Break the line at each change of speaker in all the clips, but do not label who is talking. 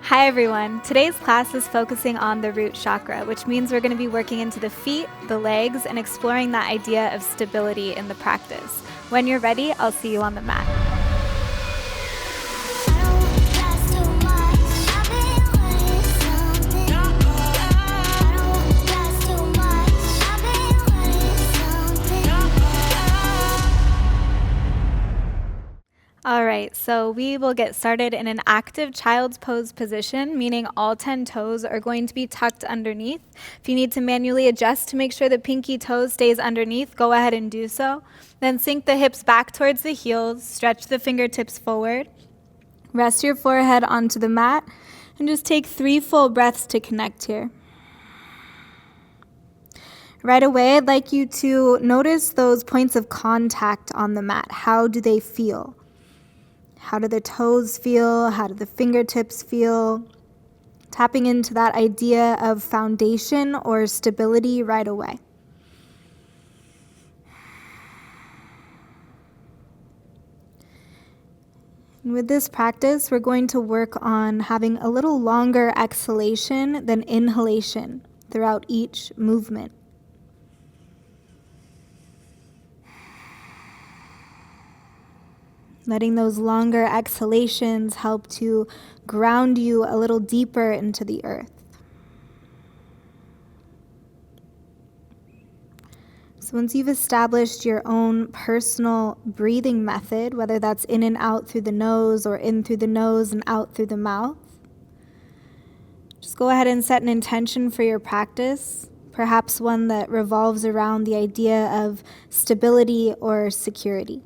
Hi everyone. Today's class is focusing on the root chakra, which means we're going to be working into the feet, the legs, and exploring that idea of stability in the practice. When you're ready, I'll see you on the mat. All right, so we will get started in an active child's pose position, meaning all 10 toes are going to be tucked underneath. If you need to manually adjust to make sure the pinky toe stays underneath, go ahead and do so. Then sink the hips back towards the heels, stretch the fingertips forward, rest your forehead onto the mat, and just take 3 full breaths to connect here. Right away, I'd like you to notice those points of contact on the mat. How do they feel? How do the toes feel? How do the fingertips feel? Tapping into that idea of foundation or stability right away. And with this practice, we're going to work on having a little longer exhalation than inhalation throughout each movement. Letting those longer exhalations help to ground you a little deeper into the earth. So once you've established your own personal breathing method, whether that's in and out through the nose or in through the nose and out through the mouth, just go ahead and set an intention for your practice, perhaps one that revolves around the idea of stability or security.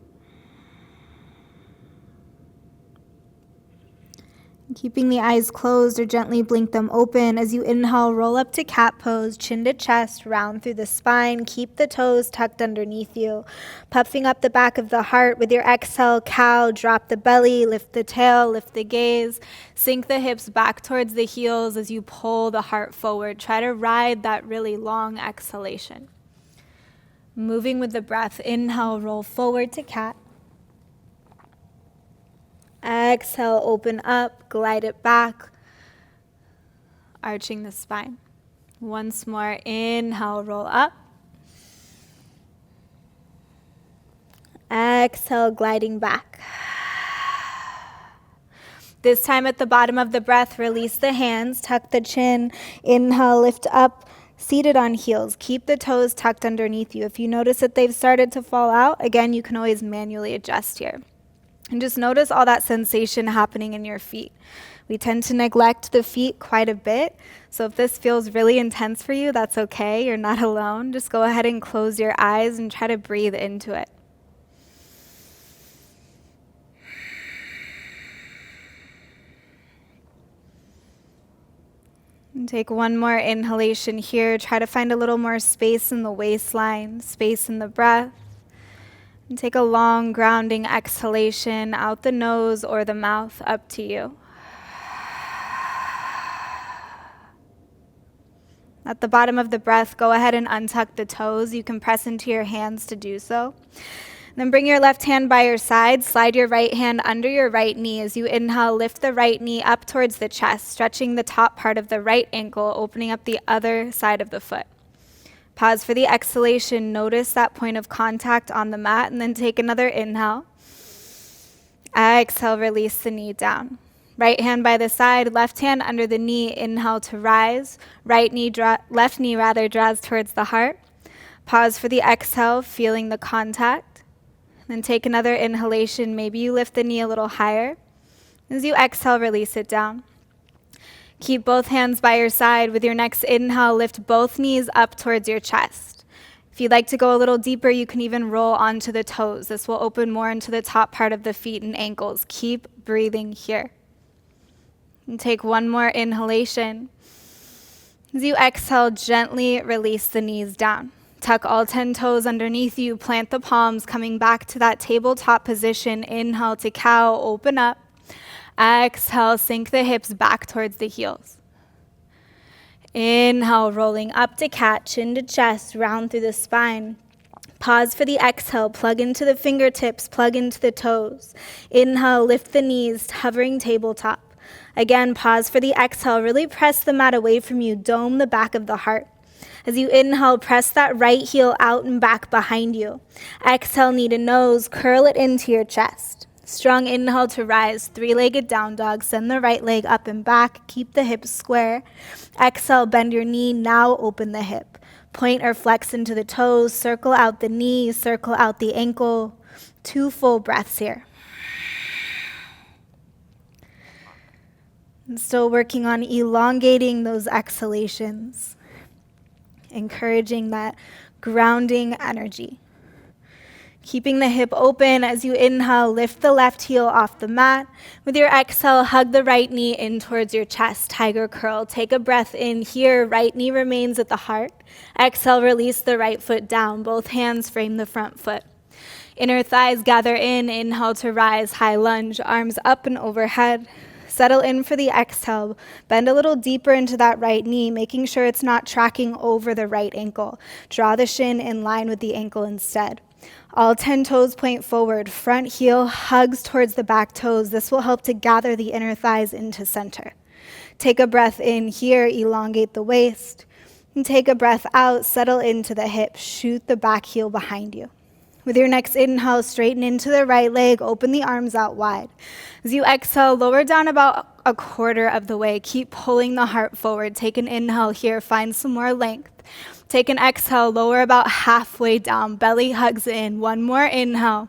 Keeping the eyes closed or gently blink them open. As you inhale, roll up to cat pose, chin to chest, round through the spine. Keep the toes tucked underneath you. Puffing up the back of the heart with your exhale, cow, drop the belly, lift the tail, lift the gaze. Sink the hips back towards the heels as you pull the heart forward. Try to ride that really long exhalation. Moving with the breath, inhale, roll forward to cat. Exhale, open up, glide it back, arching the spine. Once more, inhale, roll up. Exhale, gliding back. This time at the bottom of the breath, release the hands, tuck the chin, inhale, lift up, seated on heels. Keep the toes tucked underneath you. If you notice that they've started to fall out, again, you can always manually adjust here. And just notice all that sensation happening in your feet. We tend to neglect the feet quite a bit. So if this feels really intense for you, that's okay. You're not alone. Just go ahead and close your eyes and try to breathe into it. And take one more inhalation here. Try to find a little more space in the waistline, space in the breath. And take a long grounding exhalation out the nose or the mouth, up to you. At the bottom of the breath, go ahead and untuck the toes. You can press into your hands to do so. Then bring your left hand by your side. Slide your right hand under your right knee. As you inhale, lift the right knee up towards the chest, stretching the top part of the right ankle, opening up the other side of the foot. Pause for the exhalation. Notice that point of contact on the mat, and then take another inhale. Exhale, release the knee down. Right hand by the side, left hand under the knee. Inhale to rise. Left knee draws towards the heart. Pause for the exhale, feeling the contact. Then take another inhalation. Maybe you lift the knee a little higher. As you exhale, release it down. Keep both hands by your side. With your next inhale, lift both knees up towards your chest. If you'd like to go a little deeper, you can even roll onto the toes. This will open more into the top part of the feet and ankles. Keep breathing here. And take one more inhalation. As you exhale, gently release the knees down. Tuck all 10 toes underneath you. Plant the palms, coming back to that tabletop position. Inhale to cow, open up. Exhale, sink the hips back towards the heels. Inhale, rolling up to cat, chin to chest, round through the spine. Pause for the exhale, plug into the fingertips, plug into the toes. Inhale, lift the knees, hovering tabletop. Again, pause for the exhale. Really press the mat away from you. Dome the back of the heart. As you inhale, press that right heel out and back behind you. Exhale, knee to nose, curl it into your chest. Strong inhale to rise, three-legged down dog. Send the right leg up and back. Keep the hips square. Exhale, bend your knee. Now open the hip. Point or flex into the toes. Circle out the knee. Circle out the ankle. 2 full breaths here. And still working on elongating those exhalations. Encouraging that grounding energy. Keeping the hip open as you inhale, lift the left heel off the mat. With your exhale, hug the right knee in towards your chest, tiger curl. Take a breath in here, right knee remains at the heart. Exhale, release the right foot down. Both hands frame the front foot. Inner thighs gather in, inhale to rise, high lunge, arms up and overhead. Settle in for the exhale. Bend a little deeper into that right knee, making sure it's not tracking over the right ankle. Draw the shin in line with the ankle instead. All 10 toes point forward. Front heel hugs towards the back toes. This will help to gather the inner thighs into center. Take a breath in here, elongate the waist. And take a breath out, settle into the hips. Shoot the back heel behind you. With your next inhale, straighten into the right leg, open the arms out wide. As you exhale, lower down about a quarter of the way. Keep pulling the heart forward. Take an inhale here, find some more length. Take an exhale, lower about halfway down, belly hugs in. One more inhale.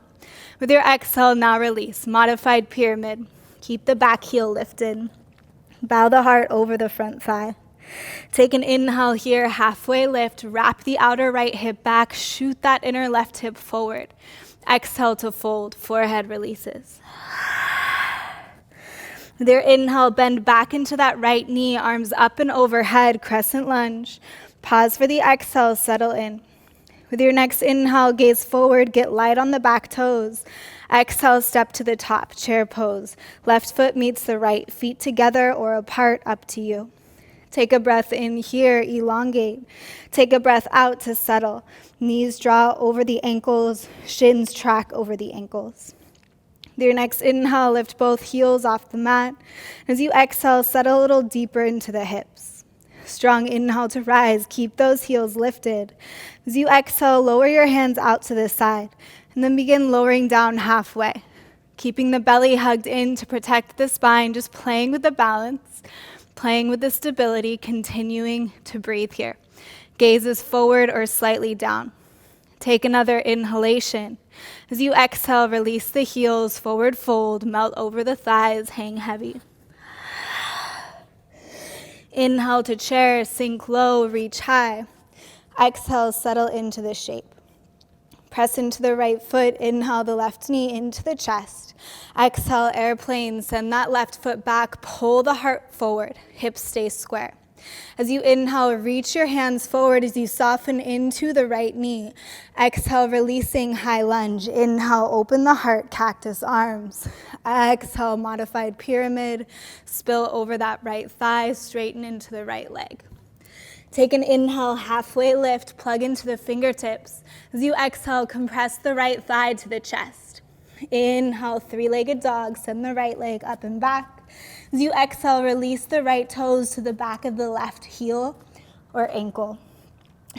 With your exhale, now release. Modified pyramid. Keep the back heel lifted. Bow the heart over the front thigh. Take an inhale here, halfway lift, wrap the outer right hip back, shoot that inner left hip forward. Exhale to fold, forehead releases. With your inhale, bend back into that right knee, arms up and overhead, crescent lunge. Pause for the exhale, settle in. With your next inhale, gaze forward, get light on the back toes. Exhale, step to the top, chair pose. Left foot meets the right, feet together or apart, up to you. Take a breath in here, elongate. Take a breath out to settle. Knees draw over the ankles, shins track over the ankles. With your next inhale, lift both heels off the mat. As you exhale, settle a little deeper into the hips. Strong inhale to rise, keep those heels lifted. As you exhale, lower your hands out to the side, and then begin lowering down halfway. Keeping the belly hugged in to protect the spine, just playing with the balance. Playing with the stability, continuing to breathe here. Gaze is forward or slightly down. Take another inhalation. As you exhale, release the heels, forward fold, melt over the thighs, hang heavy. Inhale to chair, sink low, reach high. Exhale, settle into the shape. Press into the right foot, inhale the left knee into the chest. Exhale, airplane, send that left foot back, pull the heart forward, hips stay square. As you inhale, reach your hands forward as you soften into the right knee. Exhale, releasing high lunge. Inhale, open the heart, cactus arms. Exhale, modified pyramid, spill over that right thigh, straighten into the right leg. Take an inhale, halfway lift, plug into the fingertips. As you exhale, compress the right thigh to the chest. Inhale, three-legged dog, send the right leg up and back. As you exhale, release the right toes to the back of the left heel or ankle.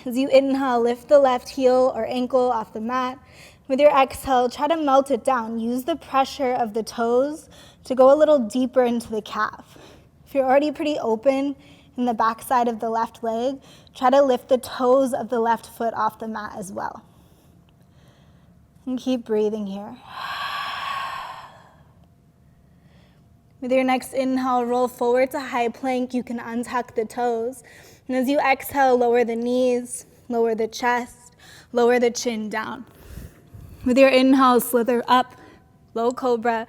As you inhale, lift the left heel or ankle off the mat. With your exhale, try to melt it down. Use the pressure of the toes to go a little deeper into the calf. If you're already pretty open in the back side of the left leg, try to lift the toes of the left foot off the mat as well. And keep breathing here. With your next inhale, roll forward to high plank. You can untuck the toes. And as you exhale, lower the knees, lower the chest, lower the chin down. With your inhale, slither up, low cobra,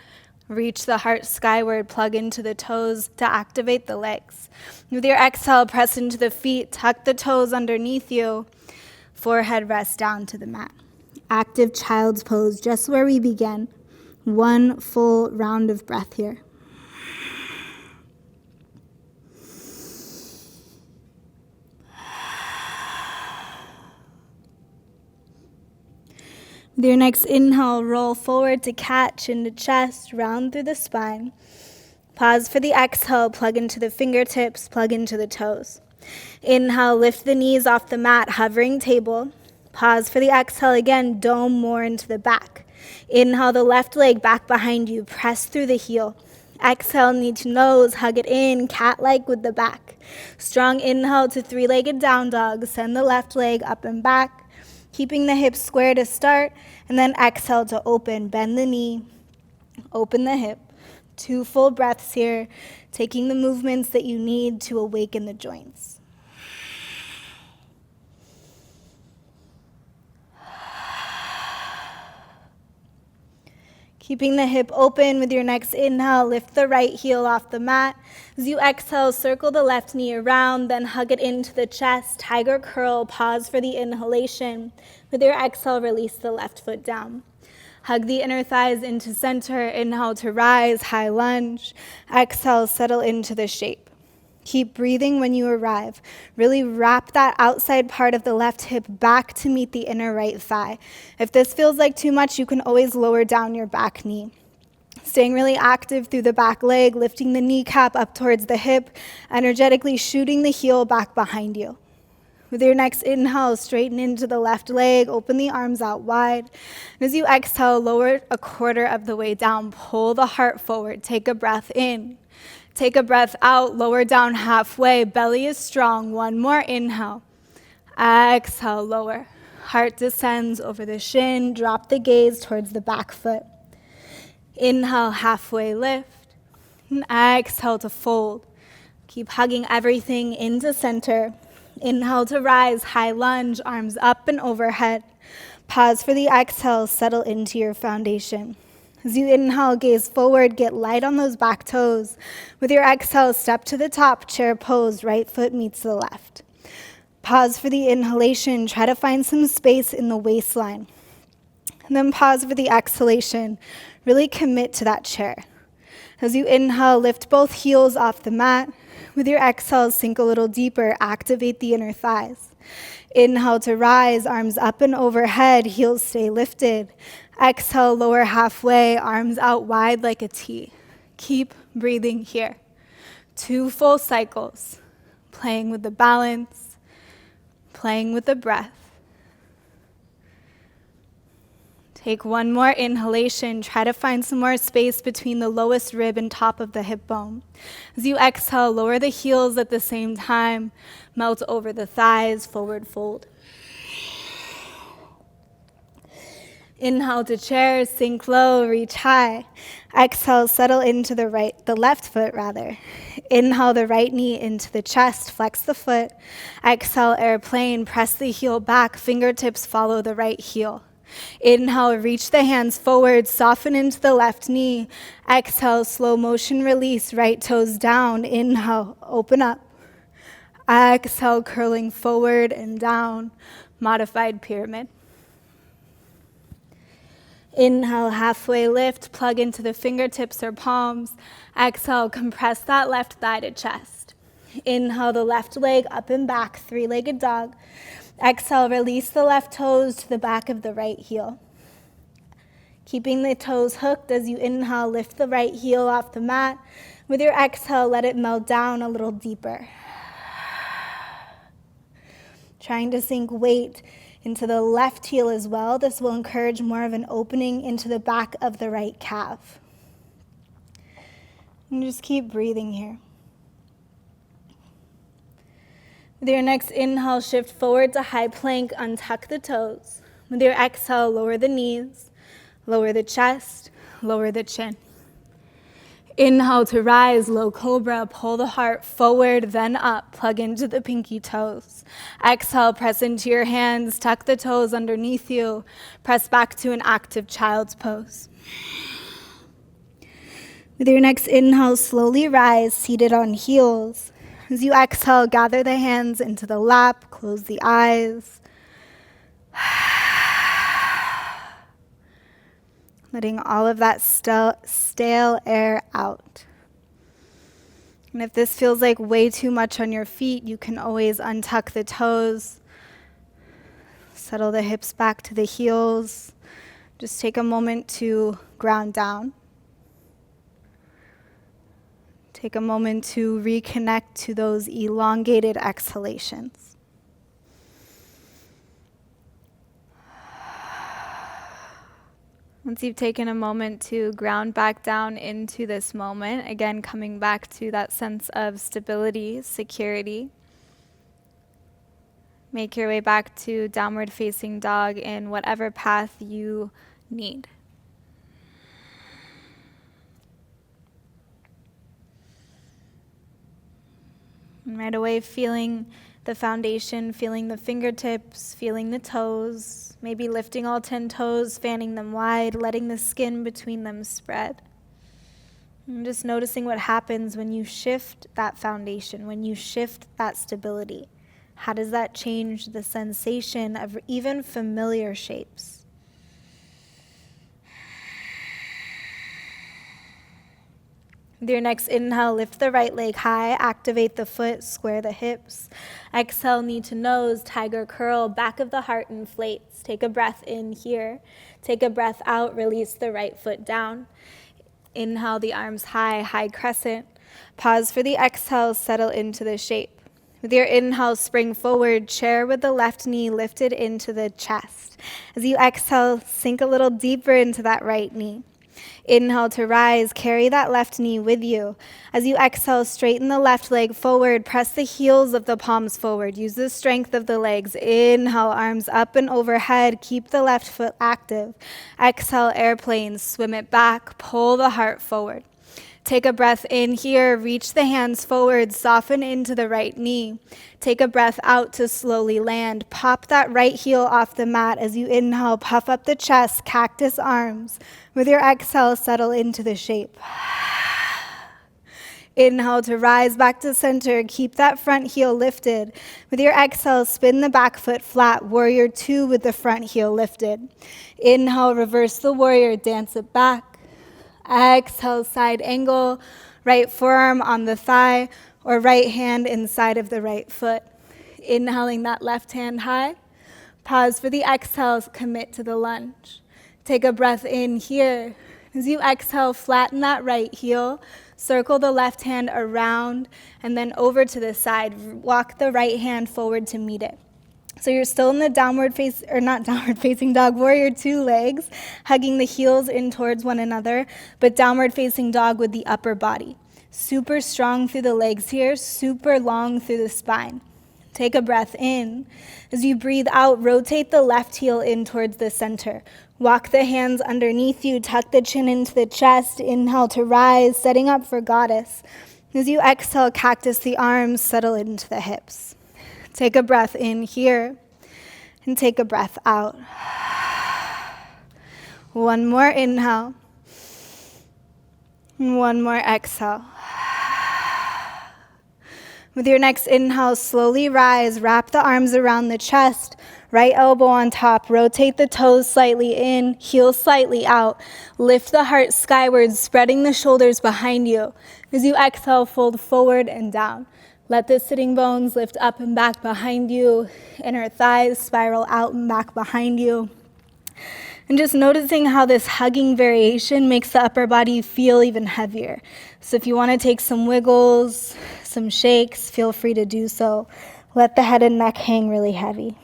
reach the heart skyward, plug into the toes to activate the legs. With your exhale, press into the feet, tuck the toes underneath you, forehead rest down to the mat. Active child's pose, just where we began. One full round of breath here. With your next inhale, roll forward to catch into chest, round through the spine. Pause for the exhale, plug into the fingertips, plug into the toes. Inhale, lift the knees off the mat, hovering table. Pause for the exhale again, dome more into the back. Inhale, the left leg back behind you, press through the heel. Exhale, knee to nose, hug it in, cat-like with the back. Strong inhale to three-legged down dog, send the left leg up and back, keeping the hips square to start, and then exhale to open, bend the knee, open the hip. 2 full breaths here, taking the movements that you need to awaken the joints. Keeping the hip open with your next inhale, lift the right heel off the mat. As you exhale, circle the left knee around, then hug it into the chest, tiger curl, pause for the inhalation. With your exhale, release the left foot down. Hug the inner thighs into center, inhale to rise, high lunge. Exhale, settle into the shape. Keep breathing when you arrive. Really wrap that outside part of the left hip back to meet the inner right thigh. If this feels like too much, you can always lower down your back knee. Staying really active through the back leg, lifting the kneecap up towards the hip, energetically shooting the heel back behind you. With your next inhale, straighten into the left leg, open the arms out wide. And as you exhale, lower a quarter of the way down, pull the heart forward, take a breath in. Take a breath out, lower down halfway, belly is strong, 1 more inhale. Exhale, lower. Heart descends over the shin, drop the gaze towards the back foot. Inhale, halfway lift, and exhale to fold. Keep hugging everything into center. Inhale to rise, high lunge, arms up and overhead. Pause for the exhale, settle into your foundation. As you inhale, gaze forward, get light on those back toes. With your exhale, step to the top, chair pose, right foot meets the left. Pause for the inhalation, try to find some space in the waistline. And then pause for the exhalation, really commit to that chair. As you inhale, lift both heels off the mat. With your exhale, sink a little deeper, activate the inner thighs. Inhale to rise, arms up and overhead, heels stay lifted. Exhale, lower halfway, arms out wide like a T. Keep breathing here. 2 full cycles, playing with the balance, playing with the breath. Take 1 more inhalation. Try to find some more space between the lowest rib and top of the hip bone. As you exhale, lower the heels at the same time. Melt over the thighs, forward fold. Inhale to chair, sink low, reach high. Exhale, settle into the left foot rather. Inhale the right knee into the chest, flex the foot. Exhale, airplane, press the heel back, fingertips follow the right heel. Inhale, reach the hands forward, soften into the left knee. Exhale, slow motion release, right toes down. Inhale, open up. Exhale, curling forward and down, modified pyramid. Inhale, halfway lift, plug into the fingertips or palms. Exhale, compress that left thigh to chest. Inhale, the left leg up and back, 3-legged dog. Exhale, release the left toes to the back of the right heel. Keeping the toes hooked as you inhale, lift the right heel off the mat. With your exhale, let it melt down a little deeper. Trying to sink weight into the left heel as well. This will encourage more of an opening into the back of the right calf. And just keep breathing here. With your next inhale, shift forward to high plank, untuck the toes. With your exhale, lower the knees, lower the chest, lower the chin. Inhale to rise, low cobra, pull the heart forward, then up, plug into the pinky toes. Exhale, press into your hands, tuck the toes underneath you, press back to an active child's pose. With your next inhale, slowly rise, seated on heels. As you exhale, gather the hands into the lap, close the eyes. Letting all of that stale air out. And if this feels like way too much on your feet, you can always untuck the toes, settle the hips back to the heels. Just take a moment to ground down. Take a moment to reconnect to those elongated exhalations. Once you've taken a moment to ground back down into this moment, again coming back to that sense of stability, security, make your way back to downward facing dog in whatever path you need. And right away feeling the foundation, feeling the fingertips, feeling the toes, maybe lifting all 10 toes, fanning them wide, letting the skin between them spread. And just noticing what happens when you shift that foundation, when you shift that stability. How does that change the sensation of even familiar shapes? With your next inhale, lift the right leg high, activate the foot, square the hips. Exhale, knee to nose, tiger curl, back of the heart inflates. Take a breath in here. Take a breath out, release the right foot down. Inhale, the arms high, high crescent. Pause for the exhale, settle into the shape. With your inhale, spring forward, chair with the left knee lifted into the chest. As you exhale, sink a little deeper into that right knee. Inhale to rise, carry that left knee with you. As you exhale, straighten the left leg forward, press the heels of the palms forward. Use the strength of the legs. Inhale, arms up and overhead. Keep the left foot active. Exhale, airplane, swim it back, pull the heart forward. Take a breath in here, reach the hands forward, soften into the right knee. Take a breath out to slowly land. Pop that right heel off the mat as you inhale, puff up the chest, cactus arms. With your exhale, settle into the shape. Inhale to rise back to center. Keep that front heel lifted. With your exhale, spin the back foot flat. Warrior two with the front heel lifted. Inhale, reverse the warrior, dance it back. Exhale, side angle, right forearm on the thigh or right hand inside of the right foot. Inhaling that left hand high. Pause for the exhales, commit to the lunge. Take a breath in here. As you exhale, flatten that right heel, circle the left hand around and then over to the side. Walk the right hand forward to meet it. So you're still in the not downward facing dog, warrior two legs, hugging the heels in towards one another, but downward facing dog with the upper body. Super strong through the legs here, super long through the spine. Take a breath in. As you breathe out, rotate the left heel in towards the center. Walk the hands underneath you, tuck the chin into the chest, inhale to rise, setting up for goddess. As you exhale, cactus the arms, settle into the hips. Take a breath in here and take a breath out. One more inhale. And one more exhale. With your next inhale, slowly rise, wrap the arms around the chest, right elbow on top, rotate the toes slightly in, heel slightly out, lift the heart skyward, spreading the shoulders behind you. As you exhale, fold forward and down. Let the sitting bones lift up and back behind you, inner thighs spiral out and back behind you. And just noticing how this hugging variation makes the upper body feel even heavier. So if you want to take some wiggles, some shakes, feel free to do so. Let the head and neck hang really heavy.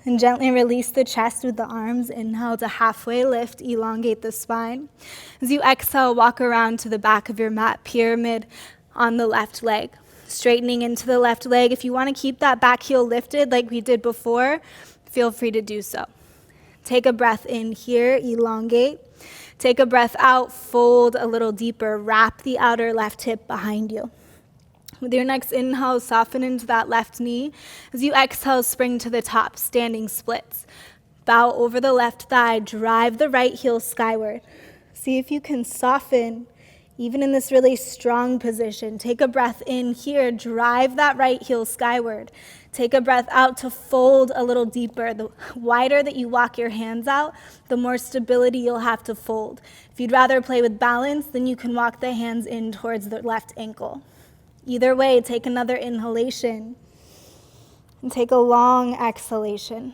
And gently release the chest with the arms. Inhale to halfway lift, elongate the spine. As you exhale, walk around to the back of your mat, pyramid on the left leg. Straightening into the left leg. If you want to keep that back heel lifted like we did before, feel free to do so. Take a breath in here, elongate. Take a breath out, fold a little deeper, wrap the outer left hip behind you. With your next inhale, soften into that left knee. As you exhale, spring to the top, standing splits. Bow over the left thigh, drive the right heel skyward. See if you can soften, even in this really strong position. Take a breath in here, drive that right heel skyward. Take a breath out to fold a little deeper. The wider that you walk your hands out, the more stability you'll have to fold. If you'd rather play with balance, then you can walk the hands in towards the left ankle. Either way, take another inhalation and take a long exhalation.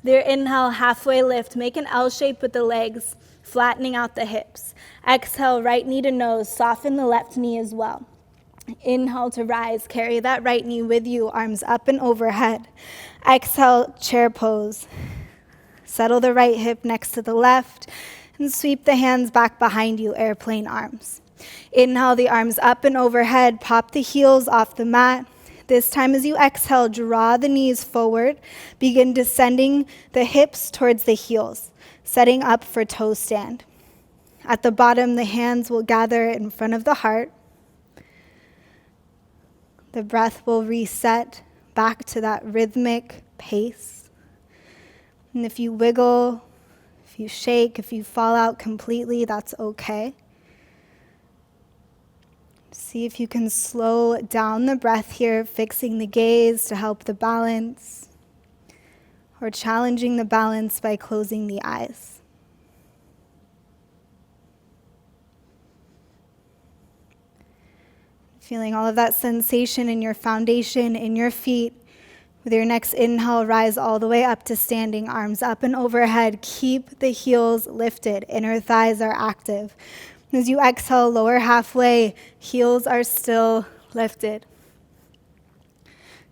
With your inhale, halfway lift. Make an L shape with the legs, flattening out the hips. Exhale, right knee to nose. Soften the left knee as well. Inhale to rise. Carry that right knee with you, arms up and overhead. Exhale, chair pose. Settle the right hip next to the left and sweep the hands back behind you, airplane arms. Inhale the arms up and overhead. Pop the heels off the mat. This time as you exhale, draw the knees forward. Begin descending the hips towards the heels, setting up for toe stand. At the bottom, the hands will gather in front of the heart. The breath will reset back to that rhythmic pace. And if you wiggle, if you shake, if you fall out completely, that's okay. See if you can slow down the breath here, fixing the gaze to help the balance, or challenging the balance by closing the eyes. Feeling all of that sensation in your foundation, in your feet. With your next inhale, rise all the way up to standing, arms up and overhead. Keep the heels lifted, inner thighs are active. As you exhale, lower halfway, heels are still lifted.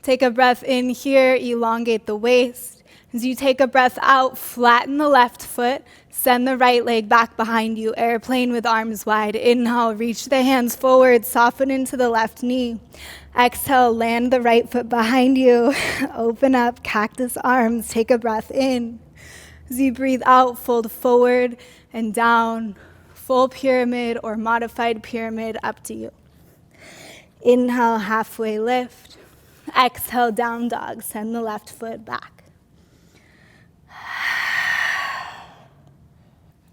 Take a breath in here, elongate the waist. As you take a breath out, flatten the left foot, send the right leg back behind you, airplane with arms wide. Inhale, reach the hands forward, soften into the left knee. Exhale, land the right foot behind you. Open up, cactus arms, take a breath in. As you breathe out, fold forward and down. Full pyramid or modified pyramid, up to you. Inhale, halfway lift. Exhale, down dog. Send the left foot back.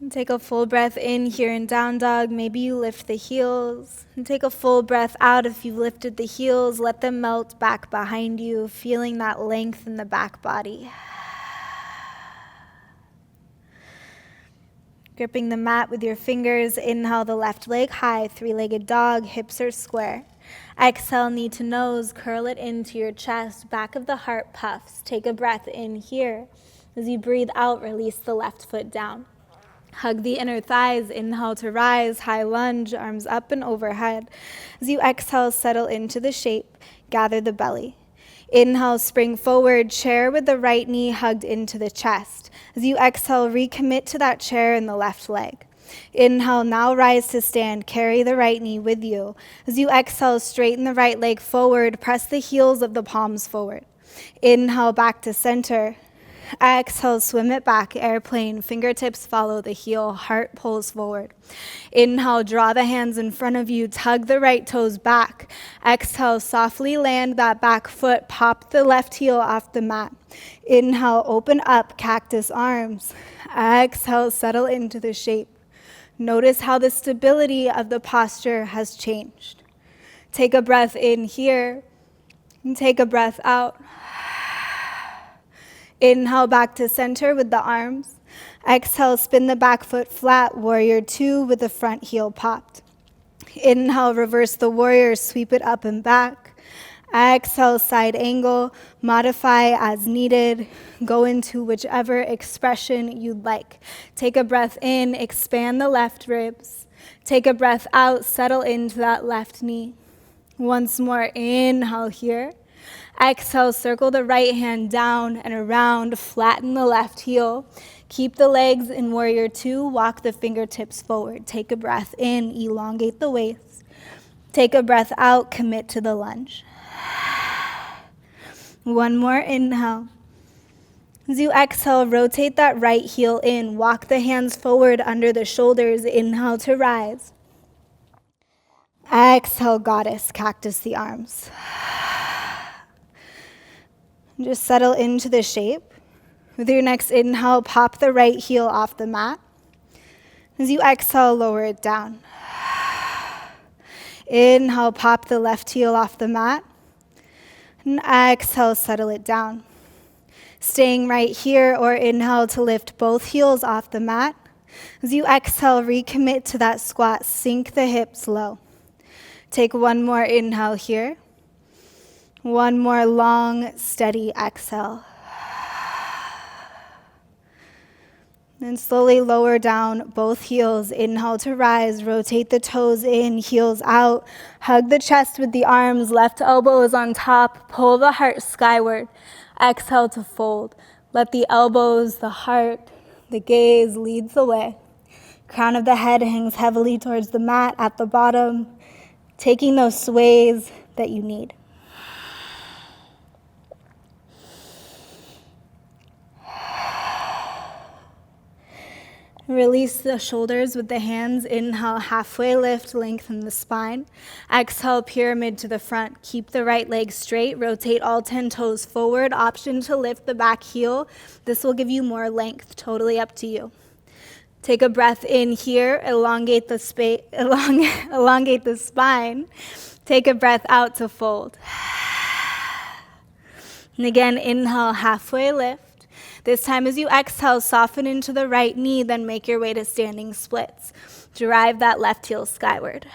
And take a full breath in here in down dog. Maybe you lift the heels. And take a full breath out. If you've lifted the heels, let them melt back behind you, feeling that length in the back body. Gripping the mat with your fingers, inhale the left leg high, three-legged dog, hips are square. Exhale, knee to nose, curl it into your chest, back of the heart puffs. Take a breath in here. As you breathe out, release the left foot down. Hug the inner thighs, inhale to rise, high lunge, arms up and overhead. As you exhale, settle into the shape, gather the belly. Inhale, spring forward, chair with the right knee hugged into the chest. As you exhale, recommit to that chair in the left leg. Inhale, now rise to stand, carry the right knee with you. As you exhale, straighten the right leg forward, press the heels of the palms forward. Inhale, back to center. Exhale, swim it back, airplane, fingertips follow the heel, heart pulls forward. Inhale, draw the hands in front of you, tug the right toes back. Exhale, softly land that back foot, pop the left heel off the mat. Inhale, open up, cactus arms. Exhale, settle into the shape. Notice how the stability of the posture has changed. Take a breath in here, and take a breath out. Inhale back to center with the arms. Exhale, spin the back foot flat, warrior two with the front heel popped. Inhale, reverse the warrior, sweep it up and back. Exhale, side angle, modify as needed. Go into whichever expression you'd like. Take a breath in, expand the left ribs. Take a breath out, settle into that left knee. Once more, inhale here. Exhale, circle the right hand down and around, flatten the left heel. Keep the legs in warrior two, walk the fingertips forward. Take a breath in, elongate the waist. Take a breath out, commit to the lunge. One more inhale. As you exhale, rotate that right heel in, walk the hands forward under the shoulders, inhale to rise. Exhale, goddess, cactus the arms. Just settle into the shape. With your next inhale, pop the right heel off the mat. As you exhale, lower it down. Inhale, pop the left heel off the mat. And exhale, settle it down. Staying right here, or inhale to lift both heels off the mat. As you exhale, recommit to that squat, sink the hips low. Take one more inhale here. One more long, steady exhale. Then slowly lower down both heels. Inhale to rise. Rotate the toes in, heels out. Hug the chest with the arms. Left elbow is on top. Pull the heart skyward. Exhale to fold. Let the elbows, the heart, the gaze leads the way. Crown of the head hangs heavily towards the mat at the bottom, taking those sways that you need. Release the shoulders with the hands. Inhale, halfway lift, lengthen the spine. Exhale, pyramid to the front. Keep the right leg straight. Rotate all 10 toes forward. Option to lift the back heel. This will give you more length. Totally up to you. Take a breath in here. Elongate the spine. Take a breath out to fold. And again, inhale, halfway lift. This time as you exhale, soften into the right knee, then make your way to standing splits. Drive that left heel skyward.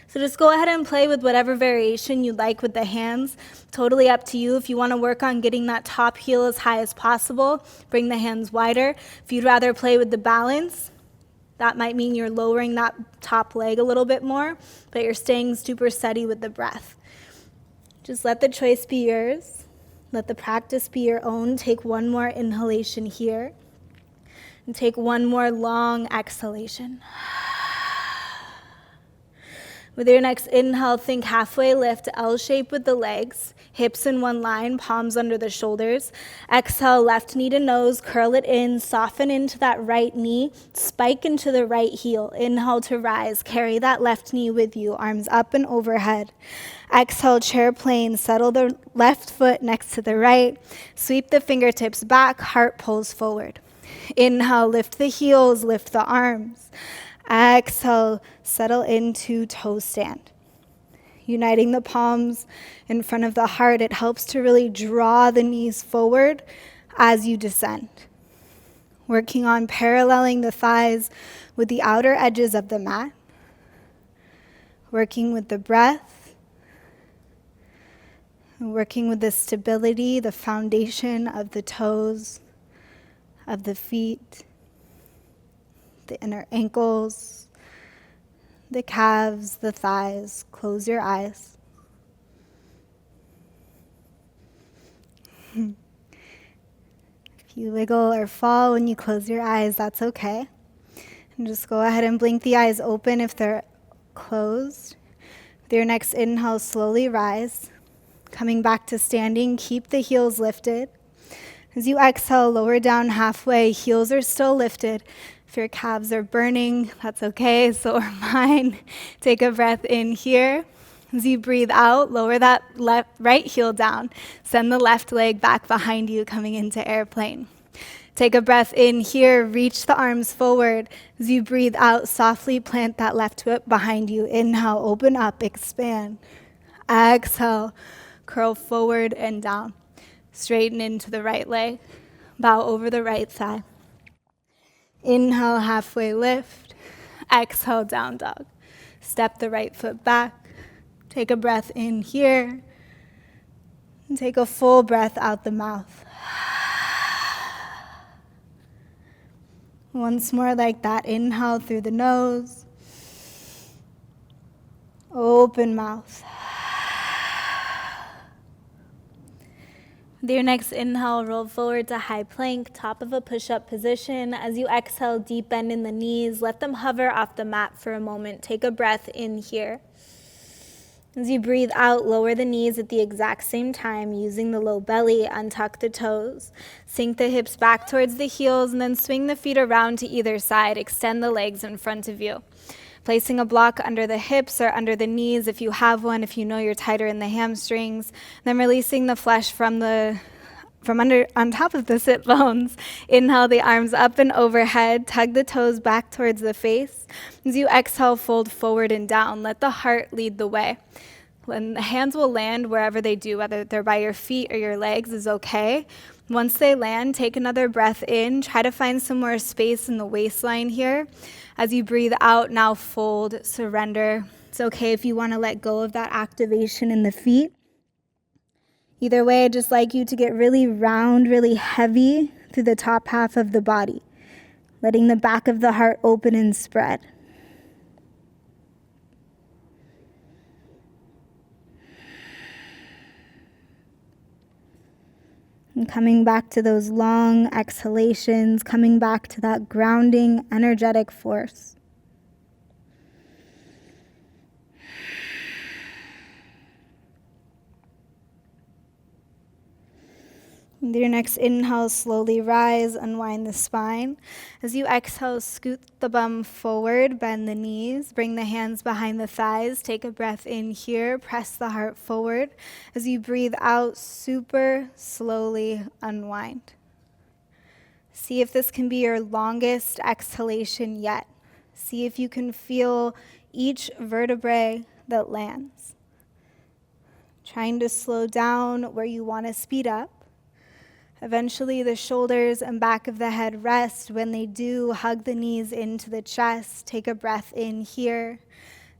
So just go ahead and play with whatever variation you like with the hands. Totally up to you. If you want to work on getting that top heel as high as possible, bring the hands wider. If you'd rather play with the balance, that might mean you're lowering that top leg a little bit more, but you're staying super steady with the breath. Just let the choice be yours. Let the practice be your own. Take one more inhalation here. And take one more long exhalation. With your next inhale, think halfway lift, L shape with the legs. Hips in one line, palms under the shoulders. Exhale, left knee to nose, curl it in, soften into that right knee, spike into the right heel. Inhale to rise, carry that left knee with you, arms up and overhead. Exhale, chair plane, settle the left foot next to the right. Sweep the fingertips back, heart pulls forward. Inhale, lift the heels, lift the arms. Exhale, settle into toe stand. Uniting the palms in front of the heart, it helps to really draw the knees forward as you descend. Working on paralleling the thighs with the outer edges of the mat. Working with the breath. Working with the stability, the foundation of the toes, of the feet, the inner ankles, the calves, the thighs. Close your eyes. If you wiggle or fall when you close your eyes, that's okay. And just go ahead and blink the eyes open if they're closed. With your next inhale, slowly rise. Coming back to standing, keep the heels lifted. As you exhale, lower down halfway, heels are still lifted. If your calves are burning, that's okay, so are mine. Take a breath in here. As you breathe out, lower that right heel down. Send the left leg back behind you, coming into airplane. Take a breath in here, reach the arms forward. As you breathe out, softly plant that left foot behind you. Inhale, open up, expand. Exhale, curl forward and down. Straighten into the right leg. Bow over the right thigh. Inhale, halfway lift. Exhale, down dog. Step the right foot back. Take a breath in here. And take a full breath out the mouth. Once more like that. Inhale through the nose. Open mouth. With your next inhale, roll forward to high plank, top of a push-up position. As you exhale, deep bend in the knees. Let them hover off the mat for a moment. Take a breath in here. As you breathe out, lower the knees at the exact same time, using the low belly. Untuck the toes. Sink the hips back towards the heels, and then swing the feet around to either side. Extend the legs in front of you. Placing a block under the hips or under the knees if you have one, if you know you're tighter in the hamstrings. Then releasing the flesh from under on top of the sit bones. Inhale the arms up and overhead. Tug the toes back towards the face. As you exhale, fold forward and down. Let the heart lead the way. When the hands will land wherever they do, whether they're by your feet or your legs is okay. Once they land, take another breath in. Try to find some more space in the waistline here. As you breathe out, now fold, surrender. It's okay if you want to let go of that activation in the feet. Either way, I'd just like you to get really round, really heavy through the top half of the body, letting the back of the heart open and spread. And coming back to those long exhalations, coming back to that grounding, energetic force. With your next inhale, slowly rise, unwind the spine. As you exhale, scoot the bum forward, bend the knees, bring the hands behind the thighs. Take a breath in here, press the heart forward. As you breathe out, super slowly unwind. See if this can be your longest exhalation yet. See if you can feel each vertebrae that lands. Trying to slow down where you want to speed up. Eventually, the shoulders and back of the head rest. When they do, hug the knees into the chest. Take a breath in here.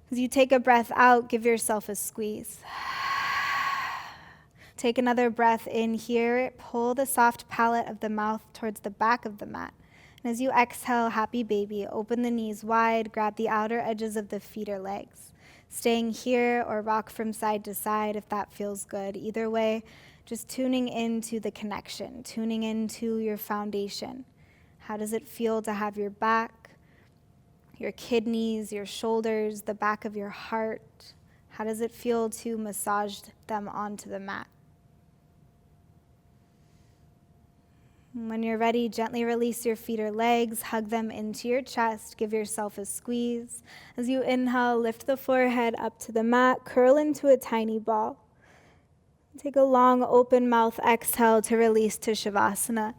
As you take a breath out, give yourself a squeeze. Take another breath in here. Pull the soft palate of the mouth towards the back of the mat. And as you exhale, happy baby, open the knees wide, grab the outer edges of the feet or legs. Staying here or rock from side to side if that feels good. Either way, just tuning into the connection, tuning into your foundation. How does it feel to have your back, your kidneys, your shoulders, the back of your heart? How does it feel to massage them onto the mat? When you're ready, gently release your feet or legs, hug them into your chest, give yourself a squeeze. As you inhale, lift the forehead up to the mat, curl into a tiny ball. Take a long open mouth exhale to release to shavasana.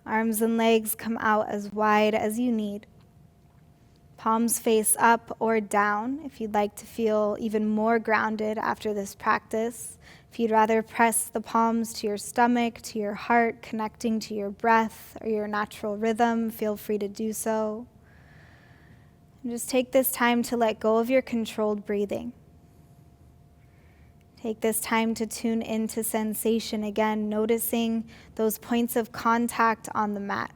Arms and legs come out as wide as you need. Palms face up or down if you'd like to feel even more grounded after this practice. If you'd rather press the palms to your stomach, to your heart, connecting to your breath or your natural rhythm, feel free to do so. And just take this time to let go of your controlled breathing. Take this time to tune into sensation again, noticing those points of contact on the mat.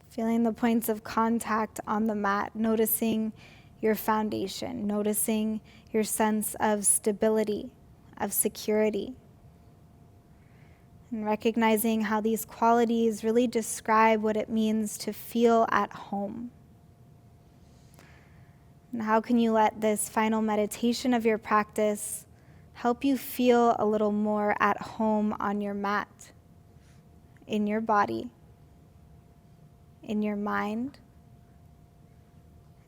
Feeling the points of contact on the mat, noticing your foundation, noticing your sense of stability, of security. And recognizing how these qualities really describe what it means to feel at home. And how can you let this final meditation of your practice help you feel a little more at home on your mat, in your body, in your mind,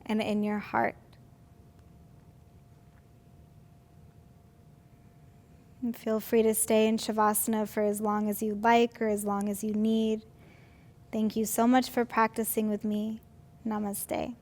and in your heart. And feel free to stay in shavasana for as long as you like or as long as you need. Thank you so much for practicing with me. Namaste.